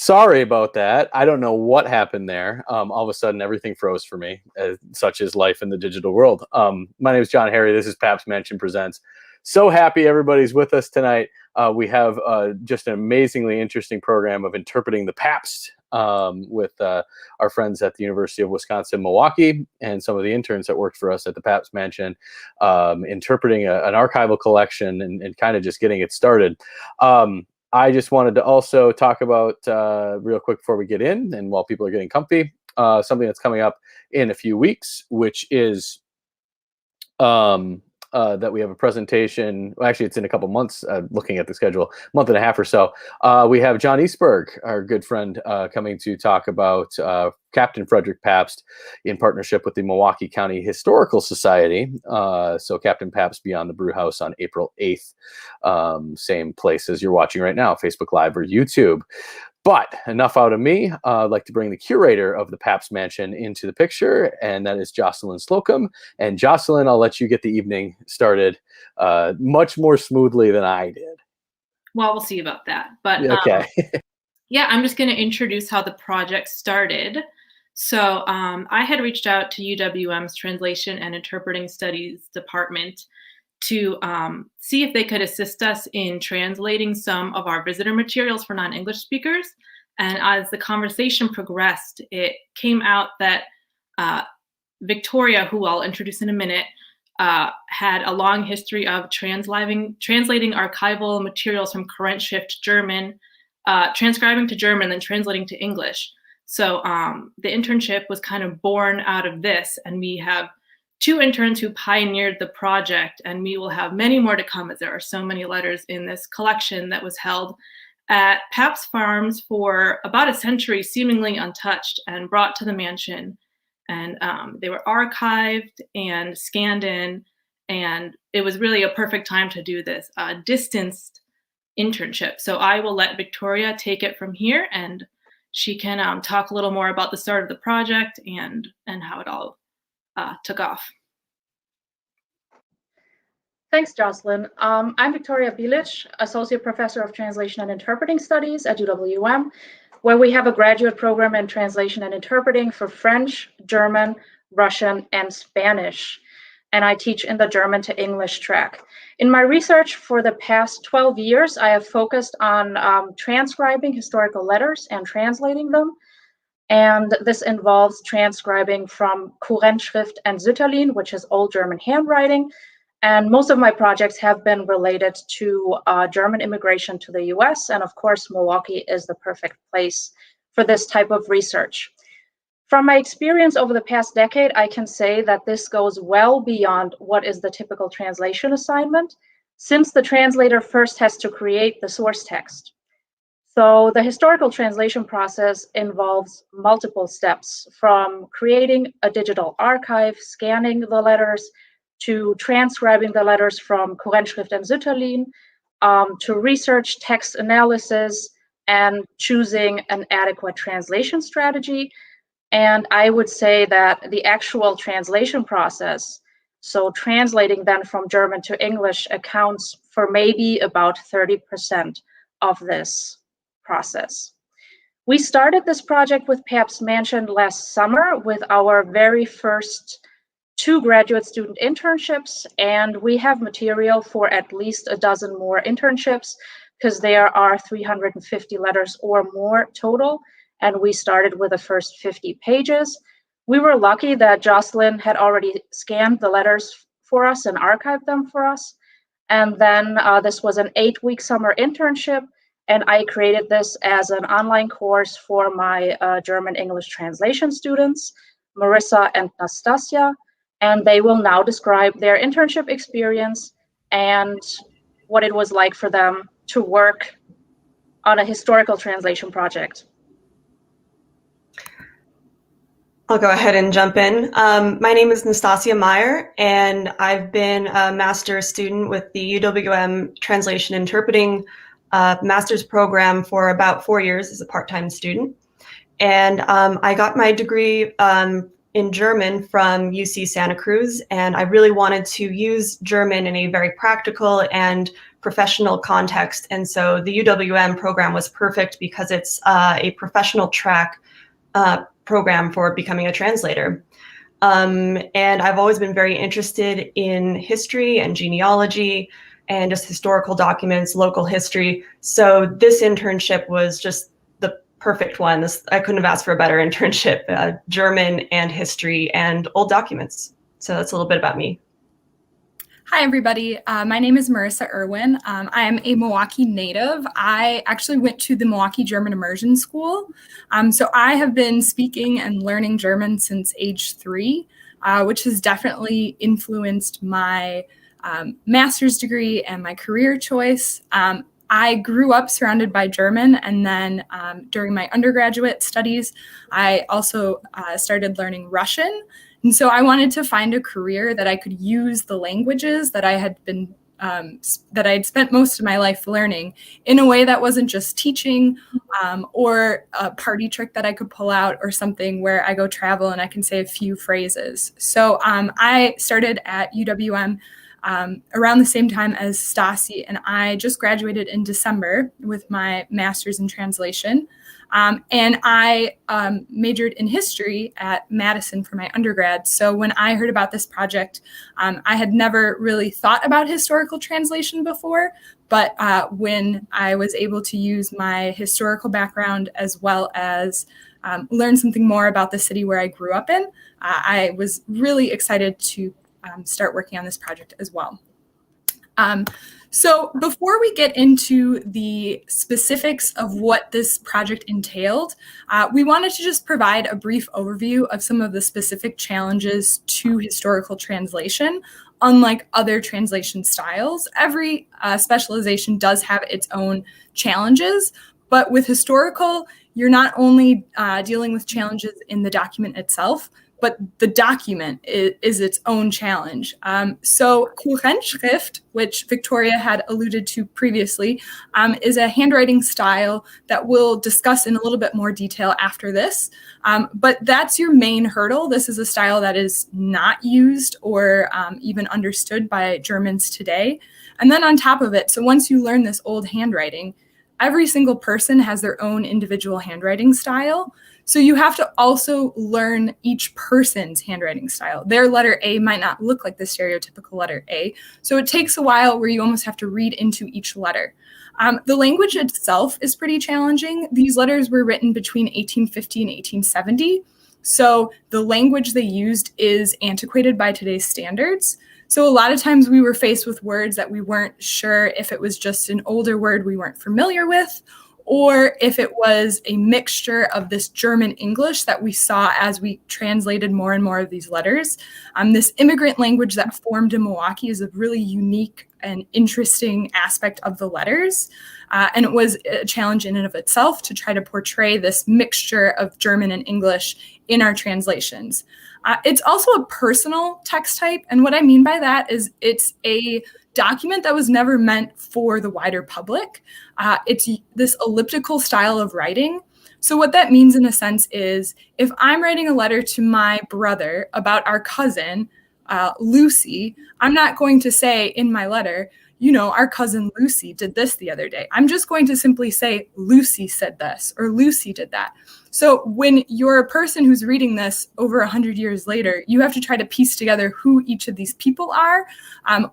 Sorry about that. I don't know what happened there. All of a sudden, everything froze for me, such is life in the digital world. My name is John Harry. This is Pabst Mansion Presents. So happy everybody's with us tonight. We have just an amazingly interesting program of interpreting the Pabst with our friends at the University of Wisconsin-Milwaukee and some of the interns that worked for us at the Pabst Mansion, interpreting an archival collection and kind of just getting it started. I just wanted to also talk about, real quick before we get in, and while people are getting comfy, something that's coming up in a few weeks, which is that we have a presentation. Well, actually, it's in a couple months, looking at the schedule, month and a half or so. We have John Eastberg, our good friend, coming to talk about Captain Frederick Pabst in partnership with the Milwaukee County Historical Society. So Captain Pabst Beyond the Brewhouse on April 8th. Same place as you're watching right now, Facebook Live or YouTube. But enough out of me. I'd like to bring the curator of the Pabst Mansion into the picture, and that is Jocelyn Slocum. And Jocelyn, I'll let you get the evening started much more smoothly than I did. Well, we'll see about that. But okay. Yeah, I'm just going to introduce how the project started. So I had reached out to UWM's Translation and Interpreting Studies Department to see if they could assist us in translating some of our visitor materials for non-English speakers. And as the conversation progressed, it came out that Victoria, who I'll introduce in a minute, had a long history of translating archival materials from Kurrentschrift German, transcribing to German, then translating to English. So the internship was kind of born out of this, and we have 2 interns who pioneered the project, and we will have many more to come as there are so many letters in this collection that was held at Pabst Farms for about a century, seemingly untouched, and brought to the mansion. And they were archived and scanned in, and it was really a perfect time to do this distanced internship. So I will let Victoria take it from here, and she can talk a little more about the start of the project and how it all took off. Thanks, Jocelyn. I'm Victoria Bilic, Associate Professor of Translation and Interpreting Studies at UWM, where we have a graduate program in Translation and Interpreting for French, German, Russian, and Spanish. And I teach in the German to English track. In my research for the past 12 years, I have focused on transcribing historical letters and translating them. And this involves transcribing from Kurrentschrift and Sütterlin, which is Old German handwriting. And most of my projects have been related to German immigration to the US. And of course, Milwaukee is the perfect place for this type of research. From my experience over the past decade, I can say that this goes well beyond what is the typical translation assignment, since the translator first has to create the source text. So the historical translation process involves multiple steps, from creating a digital archive, scanning the letters, to transcribing the letters from Kurrentschrift and Sütterlin, to research text analysis, and choosing an adequate translation strategy. And I would say that the actual translation process, so translating then from German to English, accounts for maybe about 30% of this process. We started this project with Pabst Mansion last summer with our very first 2 graduate student internships, and we have material for at least a dozen more internships because there are 350 letters or more total, and we started with the first 50 pages. We were lucky that Jocelyn had already scanned the letters for us and archived them for us, and then this was an 8-week summer internship, and I created this as an online course for my German-English translation students, Marisa and Nastassja, and they will now describe their internship experience and what it was like for them to work on a historical translation project. I'll go ahead and jump in. My name is Nastassja Myer, and I've been a master's student with the UWM Translation Interpreting master's program for about 4 years as a part-time student. And I got my degree in German from UC Santa Cruz, and I really wanted to use German in a very practical and professional context. And so the UWM program was perfect because it's a professional track program for becoming a translator. And I've always been very interested in history and genealogy and just historical documents, local history. So this internship was just the perfect one. I couldn't have asked for a better internship, German and history and old documents. So that's a little bit about me. Hi, everybody. My name is Marisa Irwin. I am a Milwaukee native. I actually went to the Milwaukee German Immersion School. So I have been speaking and learning German since age 3, which has definitely influenced my master's degree and my career choice. I grew up surrounded by German, and then during my undergraduate studies, I also started learning Russian. And so I wanted to find a career that I could use the languages that I had been that I had spent most of my life learning in a way that wasn't just teaching or a party trick that I could pull out or something where I go travel and I can say a few phrases. So I started at UWM around the same time as Stasi, and I just graduated in December with my master's in translation. And I majored in history at Madison for my undergrad. So when I heard about this project, I had never really thought about historical translation before. But when I was able to use my historical background as well as learn something more about the city where I grew up in, I was really excited to start working on this project as well. So before we get into the specifics of what this project entailed, we wanted to just provide a brief overview of some of the specific challenges to historical translation. Unlike other translation styles, every specialization does have its own challenges, but with historical, you're not only dealing with challenges in the document itself, but the document is its own challenge. So Kurrentschrift, which Victoria had alluded to previously, is a handwriting style that we'll discuss in a little bit more detail after this. But that's your main hurdle. This is a style that is not used or even understood by Germans today. And then on top of it, so once you learn this old handwriting, every single person has their own individual handwriting style. So you have to also learn each person's handwriting style. Their letter A might not look like the stereotypical letter A. So it takes a while where you almost have to read into each letter. The language itself is pretty challenging. These letters were written between 1850 and 1870. So the language they used is antiquated by today's standards. So a lot of times we were faced with words that we weren't sure if it was just an older word we weren't familiar with, or if it was a mixture of this German English that we saw as we translated more and more of these letters. This immigrant language that formed in Milwaukee is a really unique and interesting aspect of the letters. And it was a challenge in and of itself to try to portray this mixture of German and English in our translations. It's also a personal text type. And what I mean by that is it's a document that was never meant for the wider public. It's this elliptical style of writing. So what that means in a sense is if I'm writing a letter to my brother about our cousin, Lucy, I'm not going to say in my letter, you know, our cousin Lucy did this the other day. I'm just going to simply say Lucy said this or Lucy did that. So when you're a person who's reading this over 100 years later, you have to try to piece together who each of these people are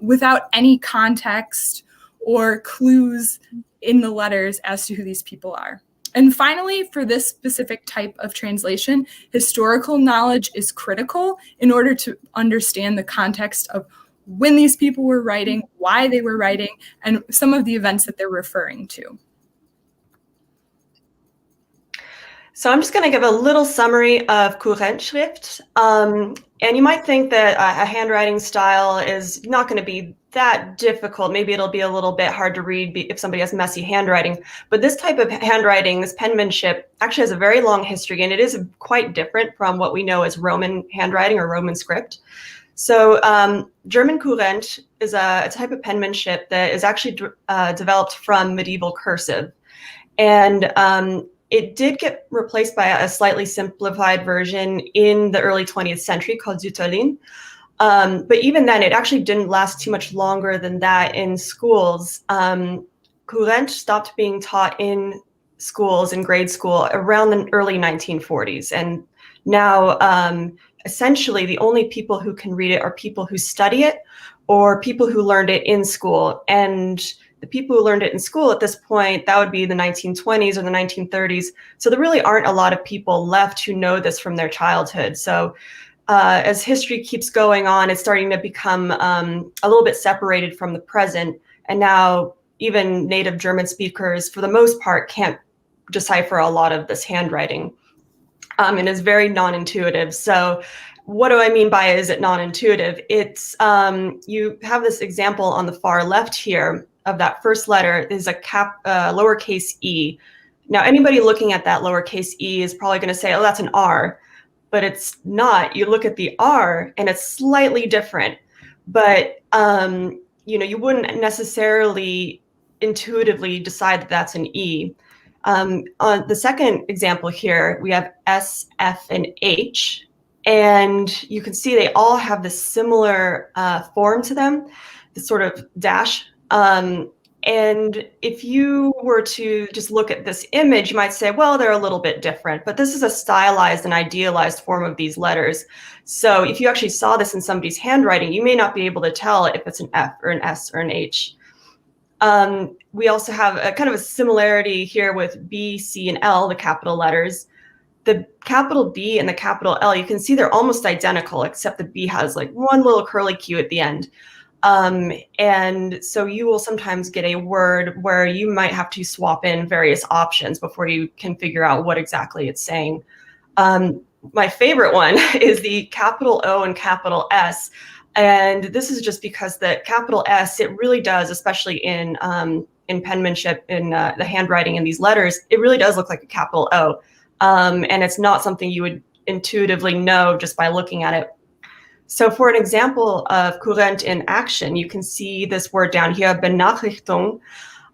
without any context or clues in the letters as to who these people are. And finally, for this specific type of translation, historical knowledge is critical in order to understand the context of when these people were writing, why they were writing, and some of the events that they're referring to. So I'm just going to give a little summary of Kurrentschrift. And you might think that a handwriting style is not going to be that difficult. Maybe it'll be a little bit hard to read if somebody has messy handwriting. But this type of handwriting, this penmanship, actually has a very long history, and it is quite different from what we know as Roman handwriting or Roman script. So German Kurrent is a type of penmanship that is actually developed from medieval cursive. And it did get replaced by a slightly simplified version in the early 20th century called Sütterlin. But even then, it actually didn't last too much longer than that in schools. Kurrentsch stopped being taught in schools, in grade school, around the early 1940s. And now, essentially, the only people who can read it are people who study it or people who learned it in school. And the people who learned it in school at this point, that would be the 1920s or the 1930s. So there really aren't a lot of people left who know this from their childhood. So as history keeps going on, it's starting to become a little bit separated from the present. And now even native German speakers, for the most part, can't decipher a lot of this handwriting. And it's very non-intuitive. So what do I mean by is it non-intuitive? It's, you have this example on the far left here of that first letter is a lowercase e. Now, anybody looking at that lowercase e is probably going to say, oh, that's an R. But it's not. You look at the R and it's slightly different. But, you wouldn't necessarily intuitively decide that that's an E. On the second example here, we have S, F, and H. And you can see they all have this similar form to them, this sort of dash. And if you were to just look at this image, you might say, well, they're a little bit different, but this is a stylized and idealized form of these letters. So if you actually saw this in somebody's handwriting, you may not be able to tell if it's an F or an S or an H. We also have a kind of a similarity here with B, C, and L, the capital letters. The capital B and the capital L, you can see they're almost identical, except the B has like one little curly Q at the end. And so you will sometimes get a word where you might have to swap in various options before you can figure out what exactly it's saying. My favorite one is the capital O and capital S. And this is just because the capital S, it really does, especially in penmanship, in the handwriting in these letters, it really does look like a capital O. And it's not something you would intuitively know just by looking at it. So for an example of Kurrent in action, you can see this word down here, Benachrichtung.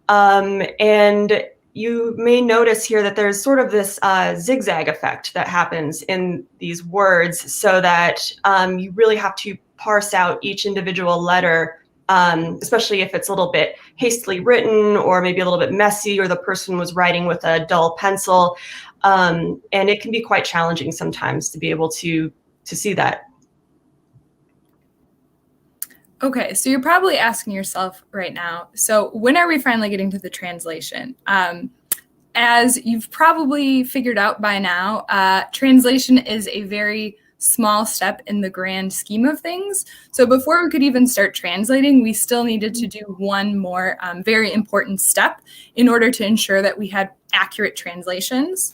And you may notice here that there's sort of this zigzag effect that happens in these words so that you really have to parse out each individual letter, especially if it's a little bit hastily written or maybe a little bit messy or the person was writing with a dull pencil. And it can be quite challenging sometimes to be able to see that. Okay, so you're probably asking yourself right now, so when are we finally getting to the translation? As you've probably figured out by now, translation is a very small step in the grand scheme of things. So before we could even start translating, we still needed to do one more very important step in order to ensure that we had accurate translations.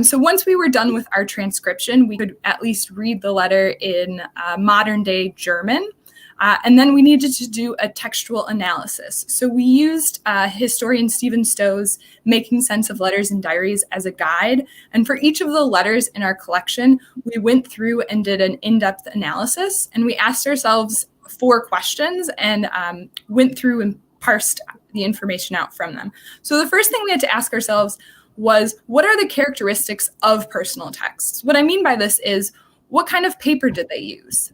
So once we were done with our transcription, we could at least read the letter in modern day German. And then we needed to do a textual analysis. So we used historian Stephen Stowe's Making Sense of Letters and Diaries as a guide. And for each of the letters in our collection, we went through and did an in-depth analysis. And we asked ourselves 4 questions and went through and parsed the information out from them. So the first thing we had to ask ourselves was, what are the characteristics of personal texts? What I mean by this is, what kind of paper did they use?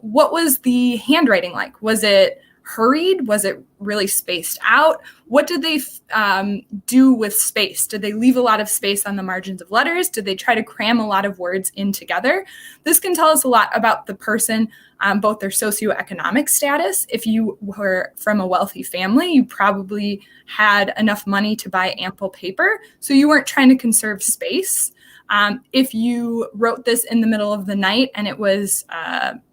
What was the handwriting like? Was it hurried? Was it really spaced out? What did they do with space? Did they leave a lot of space on the margins of letters? Did they try to cram a lot of words in together? This can tell us a lot about the person, both their socioeconomic status. If you were from a wealthy family, you probably had enough money to buy ample paper, so you weren't trying to conserve space. If you wrote this in the middle of the night and it was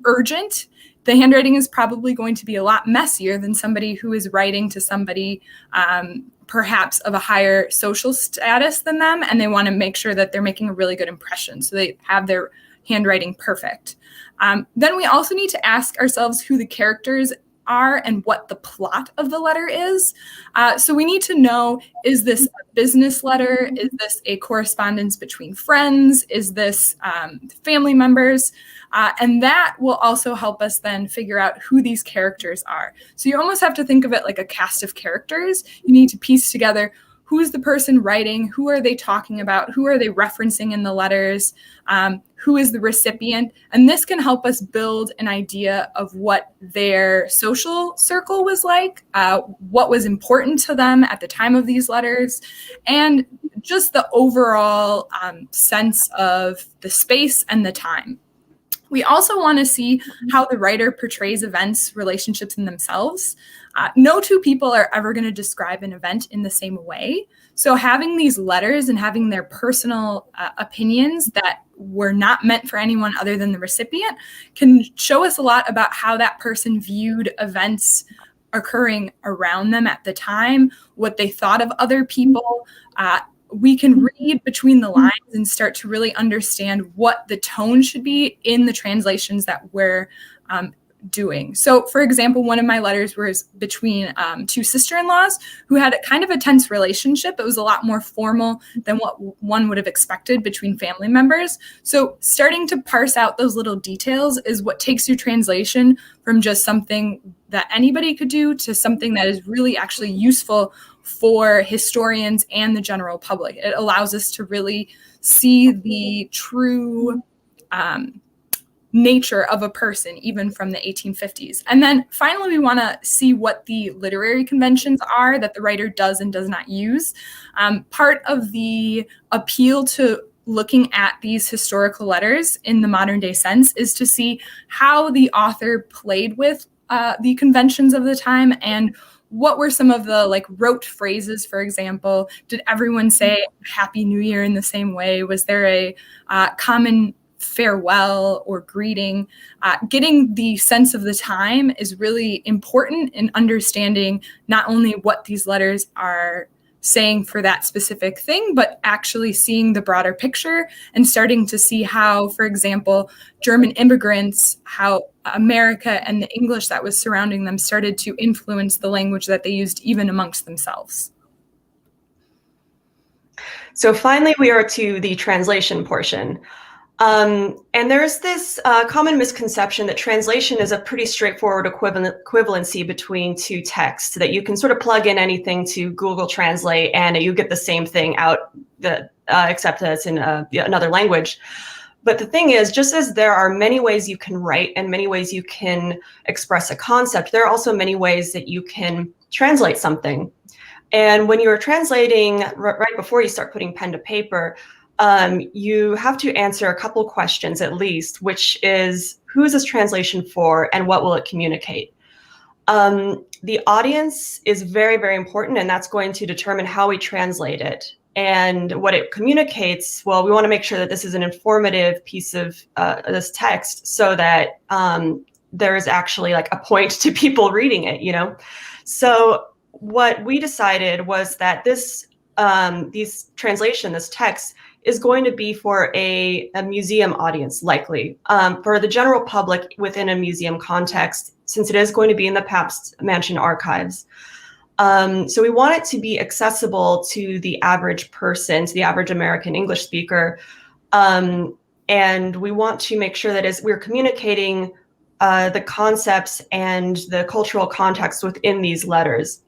urgent, the handwriting is probably going to be a lot messier than somebody who is writing to somebody perhaps of a higher social status than them, and they want to make sure that they're making a really good impression, so they have their handwriting perfect. Then we also need to ask ourselves who the characters are and what the plot of the letter is. So we need to know, is this a business letter? Is this a correspondence between friends? Is this family members? And that will also help us then figure out who these characters are. So you almost have to think of it like a cast of characters. You need to piece together who's the person writing, who are they talking about, who are they referencing in the letters, who is the recipient. And this can help us build an idea of what their social circle was like, what was important to them at the time of these letters, and just the overall sense of the space and the time. We also want to see how the writer portrays events, relationships in themselves. No two people are ever going to describe an event in the same way. So having these letters and having their personal opinions that were not meant for anyone other than the recipient can show us a lot about how that person viewed events occurring around them at the time, what they thought of other people. We can read between the lines and start to really understand what the tone should be in the translations that we're doing. So, for example, one of my letters was between two sister-in-laws who had a kind of a tense relationship. It was a lot more formal than what one would have expected between family members. So starting to parse out those little details is what takes your translation from just something that anybody could do to something that is really actually useful for historians and the general public. It allows us to really see the true nature of a person, even from the 1850s. And then finally, we want to see what the literary conventions are that the writer does and does not use. Part of the appeal to looking at these historical letters in the modern day sense is to see how the author played with the conventions of the time and what were some of the rote phrases, for example. Did everyone say Happy New Year in the same way? Was there a common farewell or greeting? Getting the sense of the time is really important in understanding not only what these letters are saying for that specific thing, but actually seeing the broader picture and starting to see how, for example, German immigrants, how America and the English that was surrounding them started to influence the language that they used even amongst themselves. So finally, we are to the translation portion. And there's this common misconception that translation is a pretty straightforward equivalency between two texts, that you can sort of plug in anything to Google Translate and you get the same thing out, except that it's in another language. But the thing is, just as there are many ways you can write and many ways you can express a concept, there are also many ways that you can translate something. And when you're translating, right before you start putting pen to paper, you have to answer a couple questions at least, which is, who is this translation for and what will it communicate? The audience is very, very important, and that's going to determine how we translate it. And what it communicates, well, we want to make sure that this is an informative piece of this text so that there is actually a point to people reading it, So what we decided was that this text is going to be for a museum audience, likely. For the general public within a museum context, since it is going to be in the Pabst Mansion archives. So we want it to be accessible to the average person, to the average American English speaker. And we want to make sure that as we're communicating the concepts and the cultural context within these letters.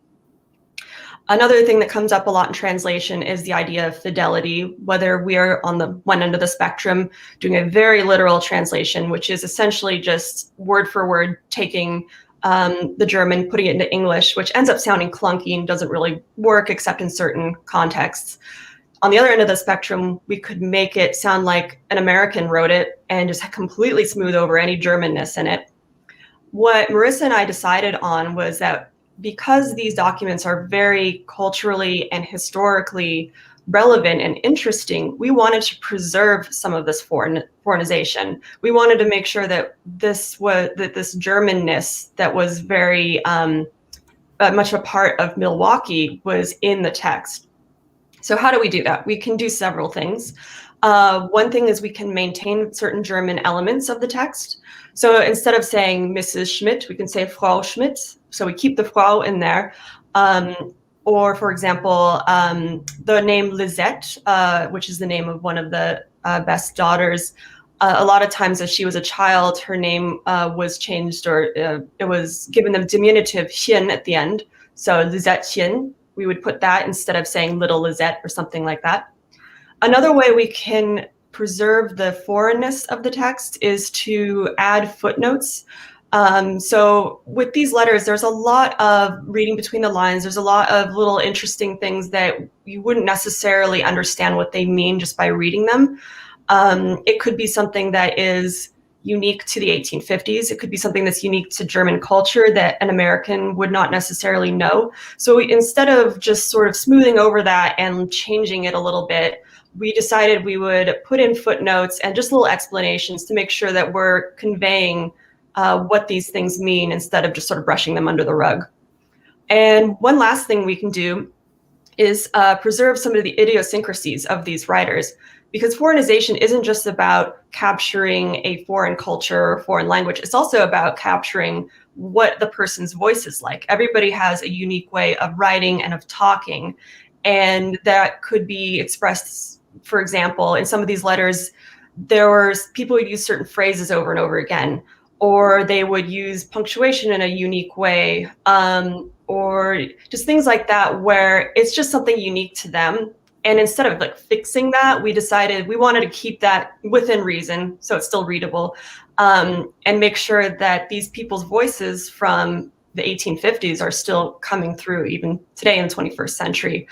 Another thing that comes up a lot in translation is the idea of fidelity, whether we are on the one end of the spectrum doing a very literal translation, which is essentially just word for word taking the German, putting it into English, which ends up sounding clunky and doesn't really work except in certain contexts. On the other end of the spectrum, we could make it sound like an American wrote it and just completely smooth over any Germanness in it. What Marisa and I decided on was that because these documents are very culturally and historically relevant and interesting, we wanted to preserve some of this foreignization. We wanted to make sure that this Germanness that was very much a part of Milwaukee was in the text. So how do we do that? We can do several things. One thing is we can maintain certain German elements of the text. So instead of saying Mrs. Schmidt, we can say Frau Schmidt. So we keep the Frau in there. Or, for example, the name Lisette, which is the name of one of the Best daughters. A lot of times as she was a child, her name was changed, or it was given the diminutive Chen at the end. So Lisettechen. we would put that instead of saying little Lizette or something like that. Another way we can preserve the foreignness of the text is to add footnotes. So with these letters, there's a lot of reading between the lines. There's a lot of little interesting things that you wouldn't necessarily understand what they mean just by reading them. It could be something that is unique to the 1850s. It could be something that's unique to German culture that an American would not necessarily know. So instead of just sort of smoothing over that and changing it a little bit, we decided we would put in footnotes and just little explanations to make sure that we're conveying what these things mean instead of just sort of brushing them under the rug. And one last thing we can do is preserve some of the idiosyncrasies of these writers, because foreignization isn't just about capturing a foreign culture or foreign language. It's also about capturing what the person's voice is like. Everybody has a unique way of writing and of talking, and that could be expressed, for example, in some of these letters, there were people who use certain phrases over and over again, or they would use punctuation in a unique way, or just things like that, where it's just something unique to them. And instead of like fixing that, we decided we wanted to keep that within reason, so it's still readable, and make sure that these people's voices from the 1850s are still coming through even today in the 21st century.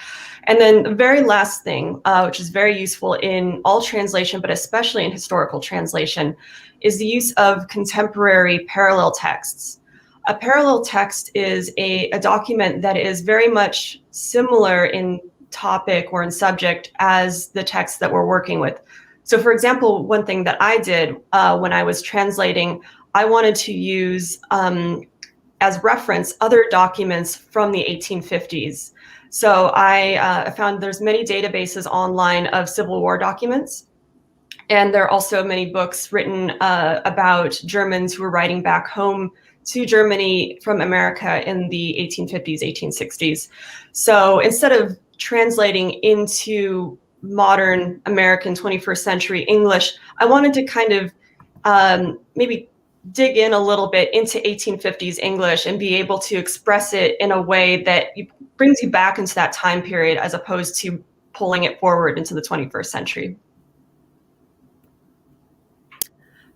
And then the very last thing, which is very useful in all translation, but especially in historical translation, is the use of contemporary parallel texts. A parallel text is a document that is very much similar in topic or in subject as the text that we're working with. So for example, one thing that I did when I was translating, I wanted to use as reference other documents from the 1850s. So I found there's many databases online of Civil War documents. And there are also many books written about Germans who were writing back home to Germany from America in the 1850s, 1860s. So instead of translating into modern American 21st century English, I wanted to kind of maybe dig in a little bit into 1850s English and be able to express it in a way that brings you back into that time period as opposed to pulling it forward into the 21st century.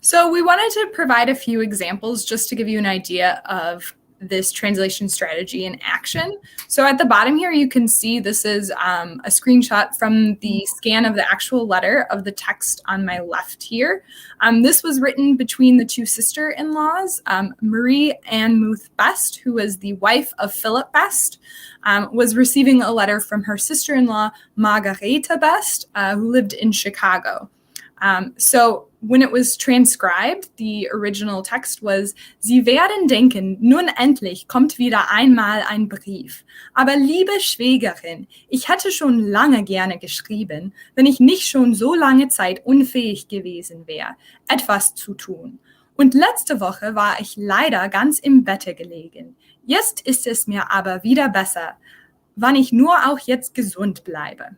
So we wanted to provide a few examples just to give you an idea of this translation strategy in action. So at the bottom here, you can see this is a screenshot from the scan of the actual letter of the text on my left here. This was written between the two sister-in-laws, Marie Ann Muth Best, who was the wife of Philip Best, was receiving a letter from her sister-in-law, Margareta Best, who lived in Chicago. So when it was transcribed, the original text was: Sie werden denken, nun endlich kommt wieder einmal ein Brief. Aber liebe Schwägerin, ich hätte schon lange gerne geschrieben, wenn ich nicht schon so lange Zeit unfähig gewesen wäre, etwas zu tun. Und letzte Woche war ich leider ganz im Bette gelegen. Jetzt ist es mir aber wieder besser, wann ich nur auch jetzt gesund bleibe.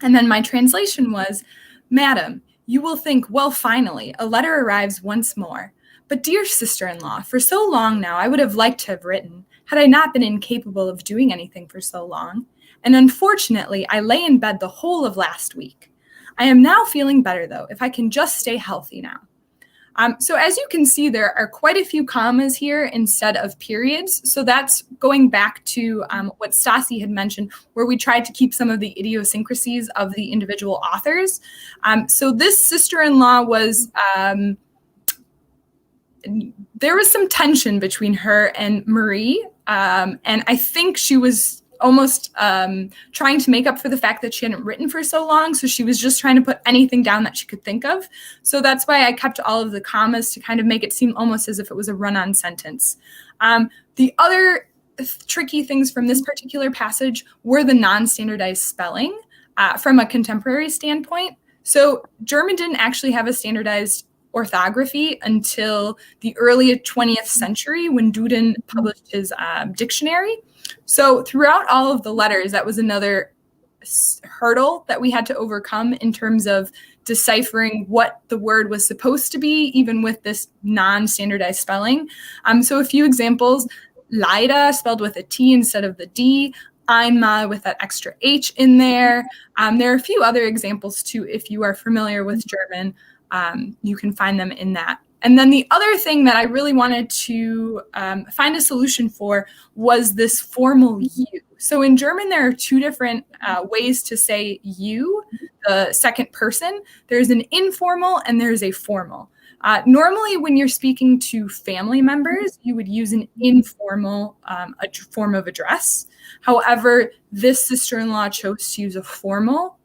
And then my translation was: Madam, you will think, well, finally, a letter arrives once more. But dear sister-in-law, for so long now, I would have liked to have written, had I not been incapable of doing anything for so long. And unfortunately, I lay in bed the whole of last week. I am now feeling better, though, if I can just stay healthy now. So as you can see, there are quite a few commas here instead of periods. So that's going back to what Stassi had mentioned, where we tried to keep some of the idiosyncrasies of the individual authors. So this sister-in-law was, there was some tension between her and Marie. And I think she was almost trying to make up for the fact that she hadn't written for so long. So she was just trying to put anything down that she could think of. So that's why I kept all of the commas to kind of make it seem almost as if it was a run-on sentence. The other tricky things from this particular passage were the non-standardized spelling from a contemporary standpoint. So German didn't actually have a standardized orthography until the early 20th century when Duden published his dictionary. So throughout all of the letters, that was another hurdle that we had to overcome in terms of deciphering what the word was supposed to be, even with this non-standardized spelling. So a few examples: leider spelled with a T instead of the D, einmal with that extra H in there. There are a few other examples too. If you are familiar with German, you can find them in that. And then the other thing that I really wanted to find a solution for was this formal you. So in German, there are two different ways to say you, the second person. There's an informal and there's a formal. Normally, when you're speaking to family members, you would use an informal form of address. However, this sister-in-law chose to use a formal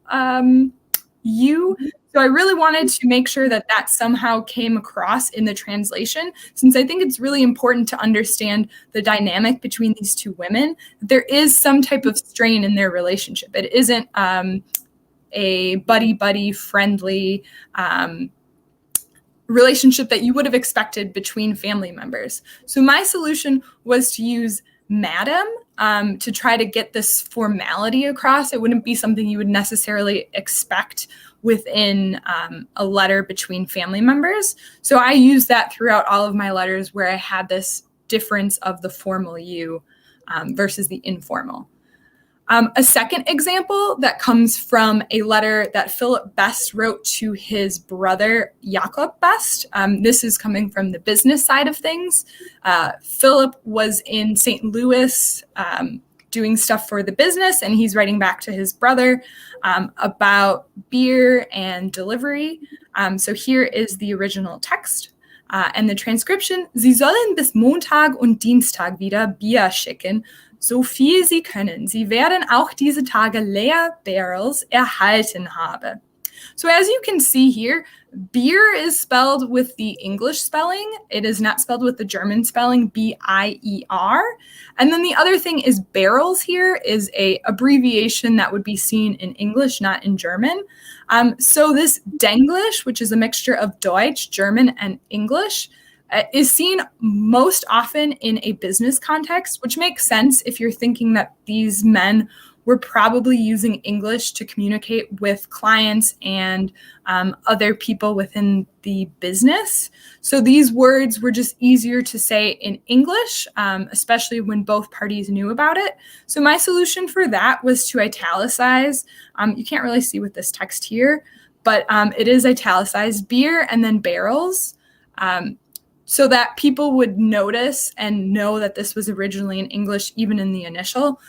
you. So I really wanted to make sure that that somehow came across in the translation, since I think it's really important to understand the dynamic between these two women. There is some type of strain in their relationship. It isn't a buddy-buddy, friendly relationship that you would have expected between family members. So my solution was to use madam to try to get this formality across. It wouldn't be something you would necessarily expect within a letter between family members. So I used that throughout all of my letters where I had this difference of the formal you versus the informal. A second example that comes from a letter that Philip Best wrote to his brother, Jakob Best. This is coming from the business side of things. Philip was in St. Louis doing stuff for the business, and he's writing back to his brother about beer and delivery. So here is the original text. And the transcription: Sie sollen bis Montag und Dienstag wieder Bier schicken, so viel Sie können. Sie werden auch diese Tage leer barrels erhalten haben. So as you can see here, beer is spelled with the English spelling. It is not spelled with the German spelling, B-I-E-R. And then the other thing is barrels here is a abbreviation that would be seen in English, not in German. So this Denglish, which is a mixture of Deutsch, German, and English, is seen most often in a business context, which makes sense if you're thinking that these men were probably using English to communicate with clients and other people within the business. So these words were just easier to say in English, especially when both parties knew about it. So my solution for that was to italicize. You can't really see with this text here, but it is italicized, beer and then barrels. So that people would notice and know that this was originally in English, even in the initial.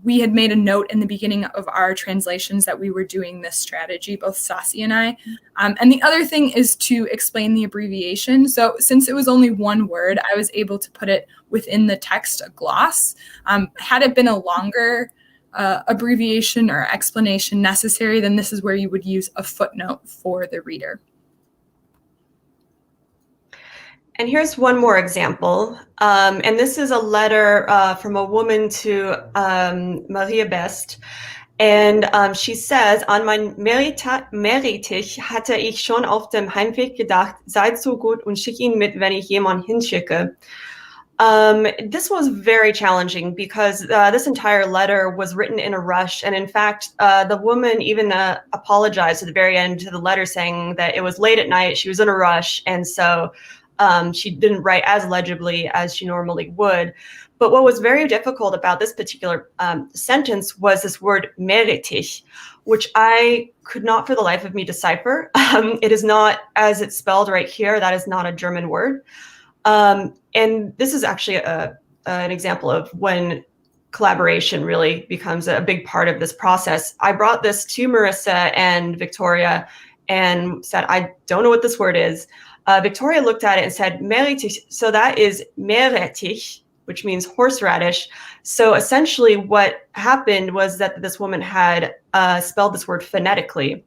We had made a note in the beginning of our translations that we were doing this strategy, both Stassi and I. And the other thing is to explain the abbreviation. So since it was only one word, I was able to put it within the text, a gloss. Had it been a longer abbreviation or explanation necessary, then this is where you would use a footnote for the reader. And here's one more example. And this is a letter from a woman to Maria Best. And she says, an mein Meritich hatte ich schon auf dem Heimweg gedacht, seid so gut und schick ihn mit, wenn ich jemand hinschicke. This was very challenging because this entire letter was written in a rush. And in fact, the woman even apologized at the very end to the letter saying that it was late at night, she was in a rush, and so she didn't write as legibly as she normally would. But what was very difficult about this particular sentence was this word meritich, which I could not for the life of me decipher. It is not as it's spelled right here. That is not a German word. And this is actually an example of when collaboration really becomes a big part of this process. I brought this to Marisa and Victoria and said, I don't know what this word is. Victoria looked at it and said, meritich. So that is meretich, which means horseradish. So essentially what happened was that this woman had spelled this word phonetically.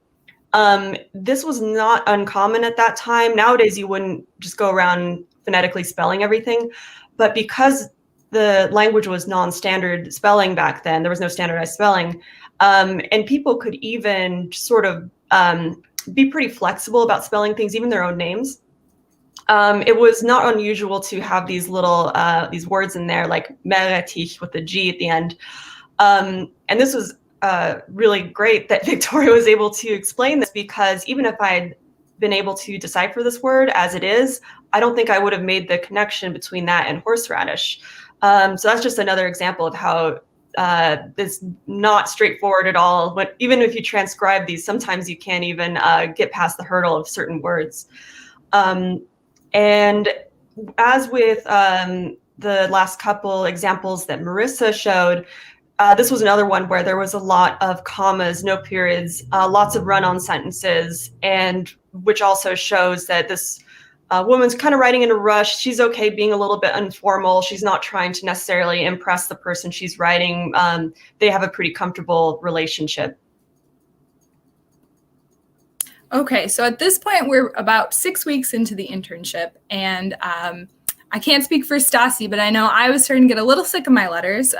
This was not uncommon at that time. Nowadays, you wouldn't just go around phonetically spelling everything. But because the language was non-standard spelling back then, there was no standardized spelling, and people could even sort of be pretty flexible about spelling things, even their own names. It was not unusual to have these little these words in there, like meretich with the G at the end. And this was really great that Victoria was able to explain this, because even if I'd been able to decipher this word as it is, I don't think I would have made the connection between that and horseradish. So that's just another example of how it's not straightforward at all. But even if you transcribe these, sometimes you can't even get past the hurdle of certain words. And as with the last couple examples that Marisa showed, this was another one where there was a lot of commas, no periods, lots of run-on sentences, and which also shows that this woman's kind of writing in a rush. She's okay being a little bit informal. She's not trying to necessarily impress the person she's writing. They have a pretty comfortable relationship. Okay, so at this point, we're about 6 weeks into the internship, and I can't speak for Stassi, but I know I was starting to get a little sick of my letters.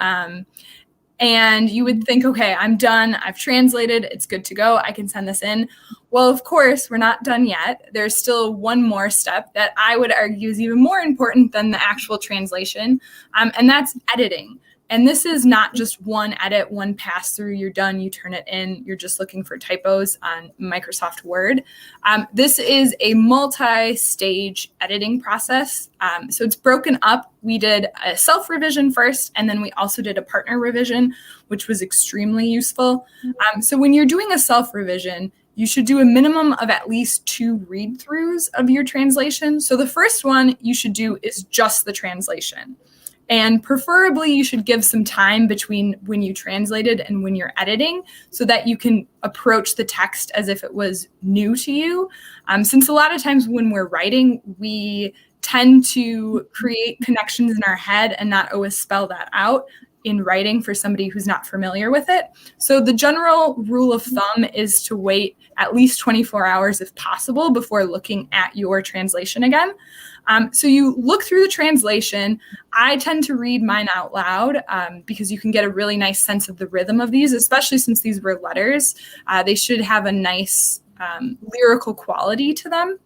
And you would think, okay, I'm done. I've translated. It's good to go. I can send this in. Well, of course, we're not done yet. There's still one more step that I would argue is even more important than the actual translation, and that's editing. And this is not just one edit, one pass through, you're done, you turn it in, you're just looking for typos on Microsoft Word. This is a multi-stage editing process. So it's broken up. We did a self-revision first, and then we also did a partner revision, which was extremely useful. So when you're doing a self-revision, you should do a minimum of at least 2 read-throughs of your translation. So the first one you should do is just the translation. And preferably you should give some time between when you translated and when you're editing so that you can approach the text as if it was new to you. Since a lot of times when we're writing, we tend to create connections in our head and not always spell that out in writing for somebody who's not familiar with it. So the general rule of thumb is to wait at least 24 hours if possible before looking at your translation again. So you look through the translation. I tend to read mine out loud because you can get a really nice sense of the rhythm of these, especially since these were letters. They should have a nice lyrical quality to them.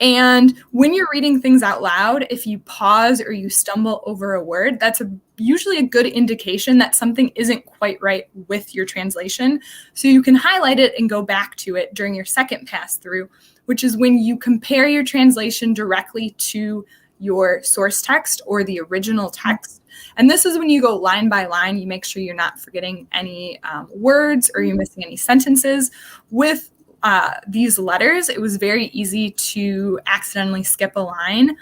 And when you're reading things out loud, if you pause or you stumble over a word, that's usually a good indication that something isn't quite right with your translation. So you can highlight it and go back to it during your second pass through, which is when you compare your translation directly to your source text or the original text. And this is when you go line by line, you make sure you're not forgetting any words or you're missing any sentences. With these letters, it was very easy to accidentally skip a line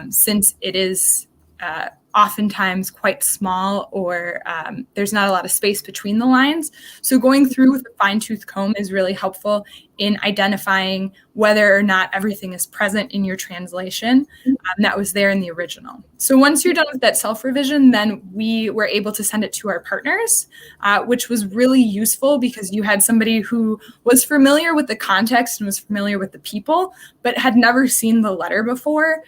since it is oftentimes quite small or there's not a lot of space between the lines. So going through with a fine-tooth comb is really helpful in identifying whether or not everything is present in your translation that was there in the original. So once you're done with that self-revision, then we were able to send it to our partners, which was really useful because you had somebody who was familiar with the context and was familiar with the people, but had never seen the letter before.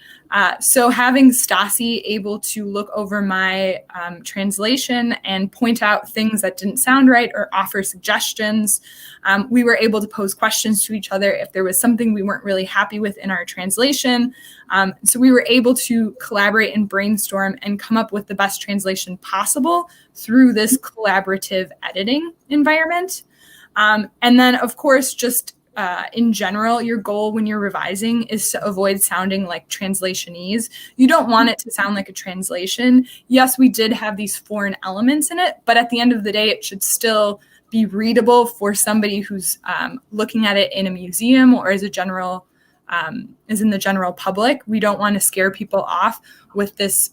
So having Stassi able to look over my translation and point out things that didn't sound right or offer suggestions, we were able to pose questions to each other if there was something we weren't really happy with in our translation. So we were able to collaborate and brainstorm and come up with the best translation possible through this collaborative editing environment. And then, of course, just in general, your goal when you're revising is to avoid sounding like translationese. You don't want it to sound like a translation. Yes, we did have these foreign elements in it, but at the end of the day, it should still be readable for somebody who's looking at it in a museum or as a general, is in the general public. We don't want to scare people off with this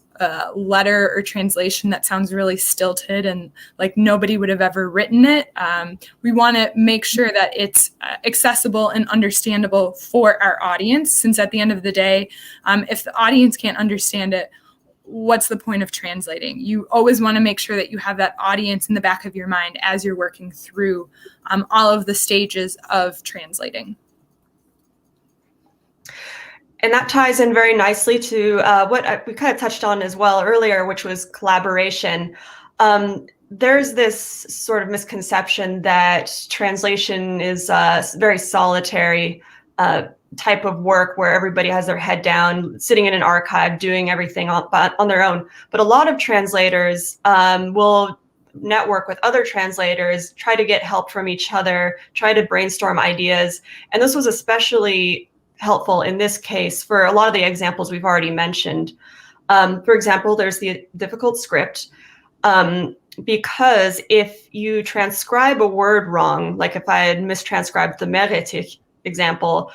letter or translation that sounds really stilted and like nobody would have ever written it. We want to make sure that it's accessible and understandable for our audience, since at the end of the day, if the audience can't understand it, what's the point of translating? You always want to make sure that you have that audience in the back of your mind as you're working through all of the stages of translating. And that ties in very nicely to what we kind of touched on as well earlier, which was collaboration. There's this sort of misconception that translation is a very solitary type of work where everybody has their head down, sitting in an archive, doing everything on their own. But a lot of translators will network with other translators, try to get help from each other, try to brainstorm ideas. And this was especially helpful in this case for a lot of the examples we've already mentioned. For example, there's the difficult script. because if you transcribe a word wrong, like if I had mistranscribed the meretich example,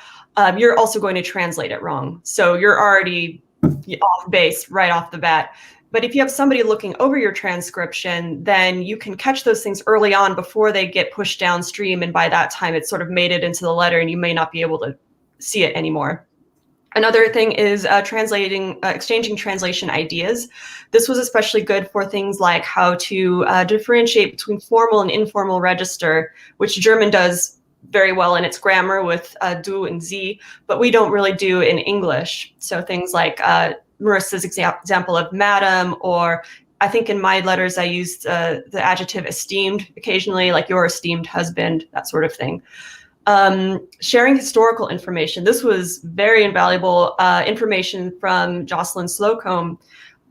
you're also going to translate it wrong. So you're already off base right off the bat. But if you have somebody looking over your transcription, then you can catch those things early on before they get pushed downstream. And by that time, it's sort of made it into the letter and you may not be able to see it anymore. Another thing is exchanging translation ideas. This was especially good for things like how to differentiate between formal and informal register, which German does very well in its grammar with du and sie, but we don't really do in English. So things like Marisa's example of madam, or I think in my letters I used the adjective esteemed occasionally, like your esteemed husband, that sort of thing. Sharing historical information. This was very invaluable information from Jocelyn Slocombe,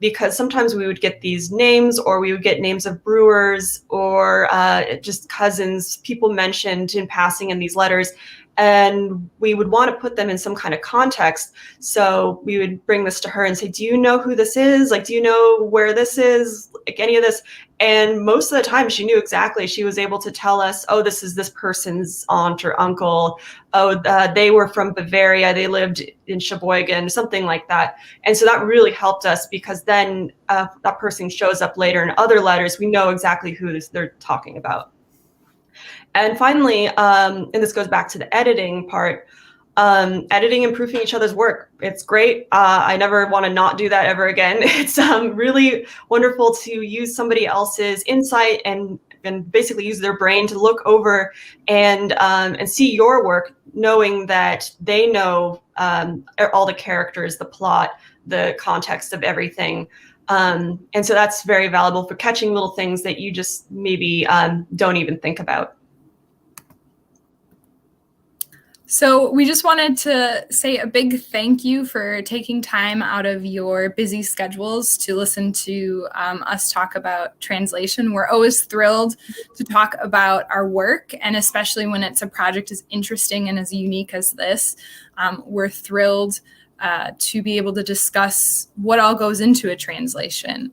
because sometimes we would get these names, or we would get names of brewers, or just cousins, people mentioned in passing in these letters, and we would want to put them in some kind of context. So we would bring this to her and say, do you know who this is? Like, do you know where this is? Like any of this? And most of the time she knew exactly. She was able to tell us, oh, this is this person's aunt or uncle. Oh, they were from Bavaria. They lived in Sheboygan, something like that. And so that really helped us, because then that person shows up later in other letters. We know exactly who they're talking about. And finally, and this goes back to the editing part, editing and proofing each other's work. It's great. I never want to not do that ever again. It's really wonderful to use somebody else's insight and basically use their brain to look over and see your work, knowing that they know all the characters, the plot, the context of everything. And so that's very valuable for catching little things that you just maybe don't even think about. So we just wanted to say a big thank you for taking time out of your busy schedules to listen to us talk about translation. We're always thrilled to talk about our work, and especially when it's a project as interesting and as unique as this. We're thrilled to be able to discuss what all goes into a translation.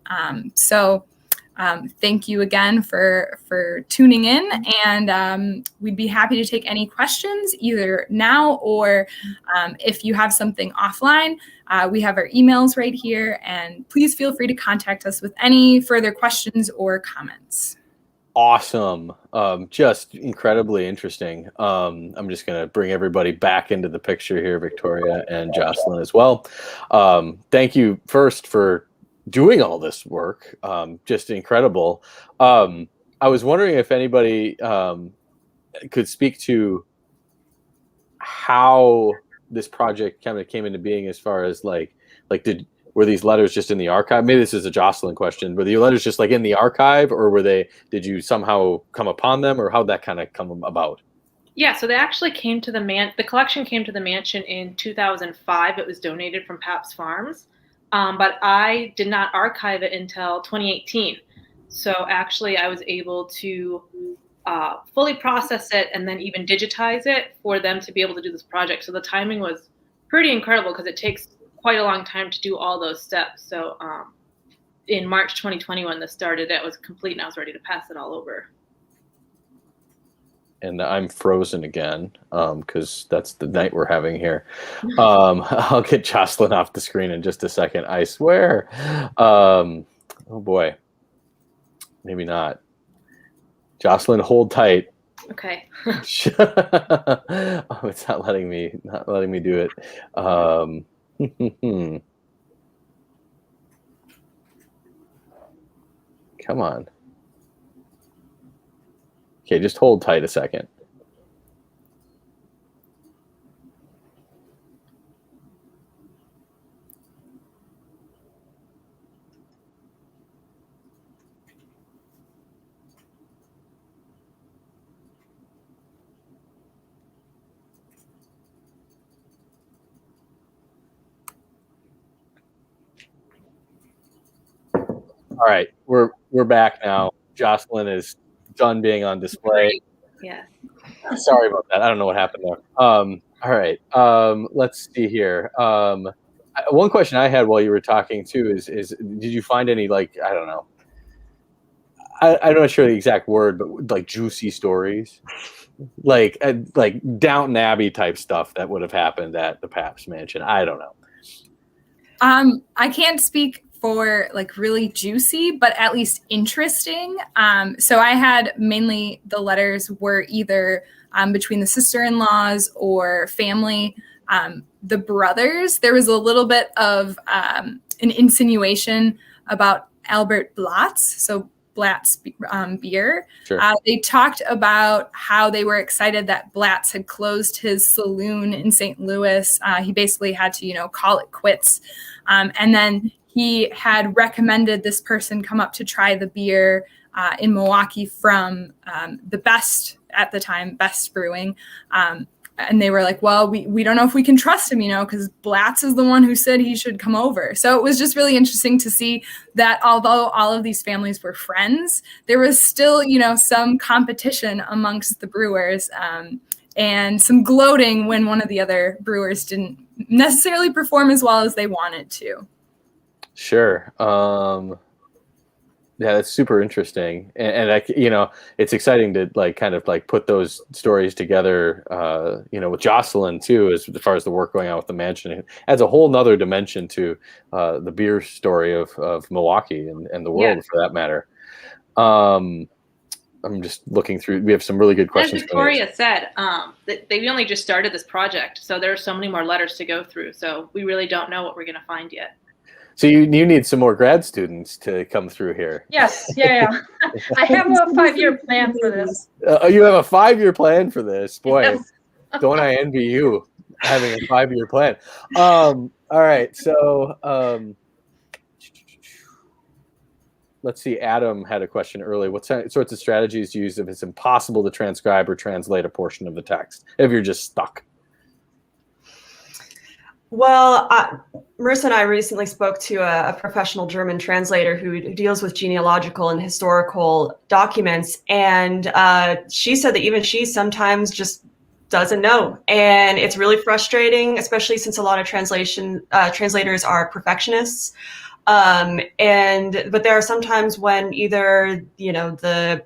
Thank you again for tuning in, and we'd be happy to take any questions either now or if you have something offline. We have our emails right here, and please feel free to contact us with any further questions or comments. Awesome. Just incredibly interesting. I'm just going to bring everybody back into the picture here, Victoria and Jocelyn as well. Thank you first for doing all this work. Just incredible. I was wondering if anybody could speak to how this project kind of came into being, as far as were these letters just in the archive? Maybe this is a Jocelyn question. Were the letters just like in the archive, or did you somehow come upon them, or how'd that kind of come about? Yeah, so they actually came to the collection came to the mansion in 2005. It was donated from Pabst Farms. But I did not archive it until 2018. So actually I was able to fully process it and then even digitize it for them to be able to do this project. So the timing was pretty incredible, because it takes quite a long time to do all those steps. So in March 2020, when this started, it was complete and I was ready to pass it all over. And I'm frozen again, because that's the night we're having here. I'll get Jocelyn off the screen in just a second, I swear. Oh boy, maybe not. Jocelyn, hold tight. Okay. Oh, it's not letting me do it. Come on. Okay, just hold tight a second. All right, we're back now. Jocelyn is done being on display. Yeah. Sorry about that. I don't know what happened there. All right. Let's see here. One question I had while you were talking too is did you find any, like, I don't know, I'm not sure the exact word, but like juicy stories, like Downton Abbey type stuff that would have happened at the Pabst Mansion. I don't know. I can't speak for like really juicy, but at least interesting. So I had mainly the letters were either between the sister-in-laws or family. The brothers, there was a little bit of an insinuation about Albert Blatz, so Blatz beer. Sure. They talked about how they were excited that Blatz had closed his saloon in St. Louis. He basically had to, call it quits. And then he had recommended this person come up to try the beer in Milwaukee from the Best, at the time, Best Brewing. And they were like, well, we don't know if we can trust him, because Blatz is the one who said he should come over. So it was just really interesting to see that although all of these families were friends, there was still, some competition amongst the brewers and some gloating when one of the other brewers didn't necessarily perform as well as they wanted to. Sure. Yeah, that's super interesting, and it's exciting to kind of put those stories together. With Jocelyn too, as far as the work going on with the mansion, it adds a whole nother dimension to the beer story of Milwaukee and the world, for that matter. I'm just looking through. We have some really good questions. As Victoria said, they've only just started this project, so there are so many more letters to go through. So we really don't know what we're going to find yet. So you need some more grad students to come through here. Yes, yeah. I have a 5-year plan for this. You have a 5-year plan for this? Boy, Yes. Don't I envy you having a 5-year plan. All right, so let's see. Adam had a question earlier. What sorts of strategies do you use if it's impossible to transcribe or translate a portion of the text, if you're just stuck? Well, Marisa and I recently spoke to a professional German translator who deals with genealogical and historical documents, and she said that even she sometimes just doesn't know, and it's really frustrating, especially since a lot of translators are perfectionists. But there are sometimes when either the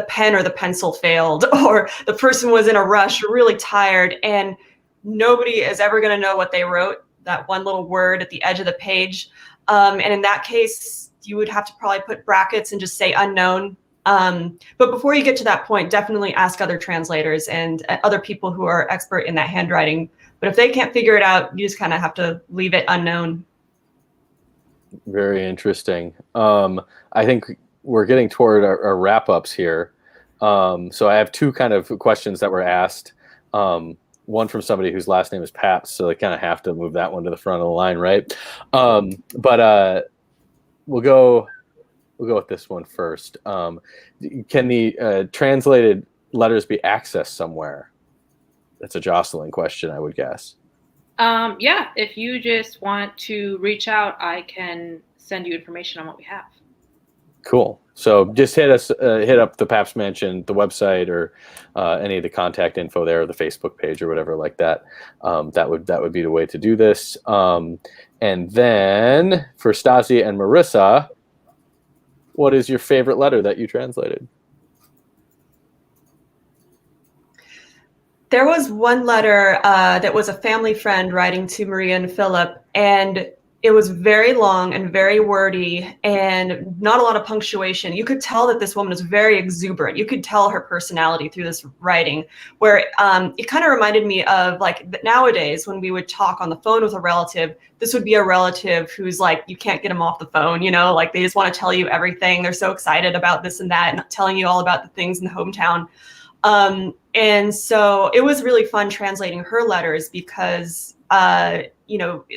pen or the pencil failed, or the person was in a rush, really tired, and nobody is ever going to know what they wrote, that one little word at the edge of the page. And in that case, you would have to probably put brackets and just say unknown. But before you get to that point, definitely ask other translators and other people who are expert in that handwriting. But if they can't figure it out, you just kind of have to leave it unknown. Very interesting. I think we're getting toward our wrap-ups here. So I have two kind of questions that were asked. One from somebody whose last name is Pabst, so they kind of have to move that one to the front of the line, right? But we'll go with this one first. Can the translated letters be accessed somewhere? That's a Jocelyn question, I would guess. Yeah, if you just want to reach out, I can send you information on what we have. Cool. So just hit up the Pabst Mansion, the website, or any of the contact info there, or the Facebook page, or whatever like that. That would be the way to do this. And then for Stasi and Marisa, what is your favorite letter that you translated? There was one letter that was a family friend writing to Maria and Philip, and it was very long and very wordy and not a lot of punctuation. You could tell that this woman was very exuberant. You could tell her personality through this writing, where it kind of reminded me of nowadays when we would talk on the phone with a relative. This would be a relative who's like, you can't get them off the phone, they just want to tell you everything. They're so excited about this and that and telling you all about the things in the hometown. And so it was really fun translating her letters because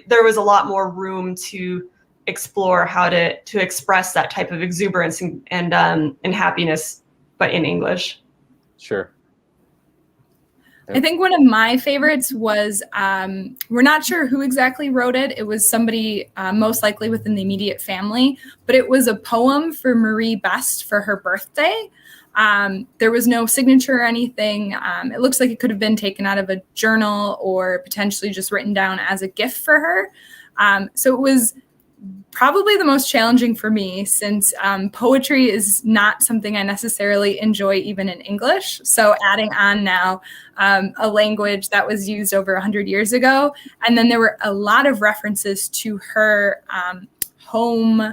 there was a lot more room to explore how to express that type of exuberance and happiness, but in English. Sure. I think one of my favorites was, we're not sure who exactly wrote it. It was somebody most likely within the immediate family, but it was a poem for Marie Best for her birthday. There was no signature or anything. It looks like it could have been taken out of a journal or potentially just written down as a gift for her. So it was probably the most challenging for me, since poetry is not something I necessarily enjoy even in English. So adding on now a language that was used over 100 years ago. And then there were a lot of references to her home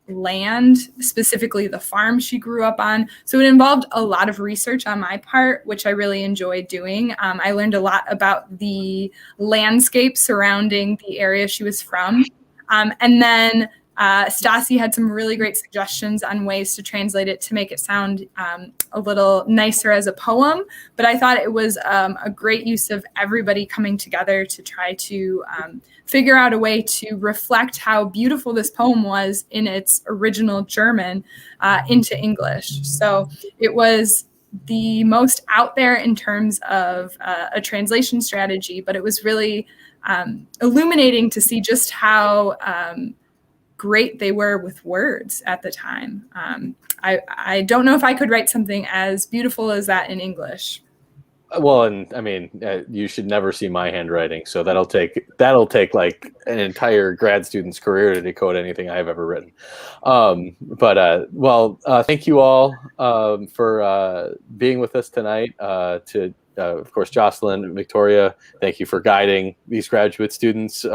land, specifically the farm she grew up on. So it involved a lot of research on my part, which I really enjoyed doing. I learned a lot about the landscape surrounding the area she was from. And then Stassi had some really great suggestions on ways to translate it to make it sound a little nicer as a poem. But I thought it was a great use of everybody coming together to try to figure out a way to reflect how beautiful this poem was in its original German into English. So it was the most out there in terms of a translation strategy, but it was really illuminating to see just how great they were with words at the time. I don't know if I could write something as beautiful as that in English. Well, and I mean, you should never see my handwriting, so that'll take like an entire grad student's career to decode anything I've ever written. Thank you all for being with us tonight. Of course, Jocelyn and Victoria, thank you for guiding these graduate students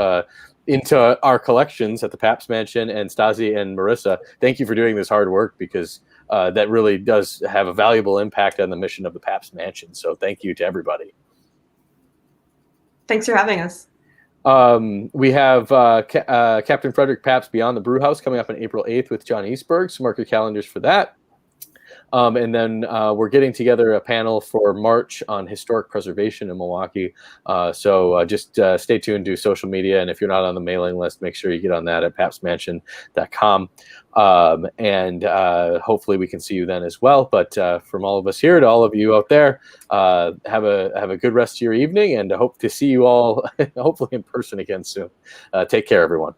into our collections at the Pabst Mansion, and Stasi and Marisa, thank you for doing this hard work, because that really does have a valuable impact on the mission of the Pabst Mansion. So thank you to everybody. Thanks for having us. We have Captain Frederick Pabst Beyond the Brewhouse coming up on April 8th with John Eastberg, so mark your calendars for that. And then we're getting together a panel for March on historic preservation in Milwaukee. So just stay tuned to social media. And if you're not on the mailing list, make sure you get on that at pabstmansion.com. And hopefully we can see you then as well. But from all of us here to all of you out there, have a good rest of your evening, and hope to see you all hopefully in person again soon. Take care, everyone.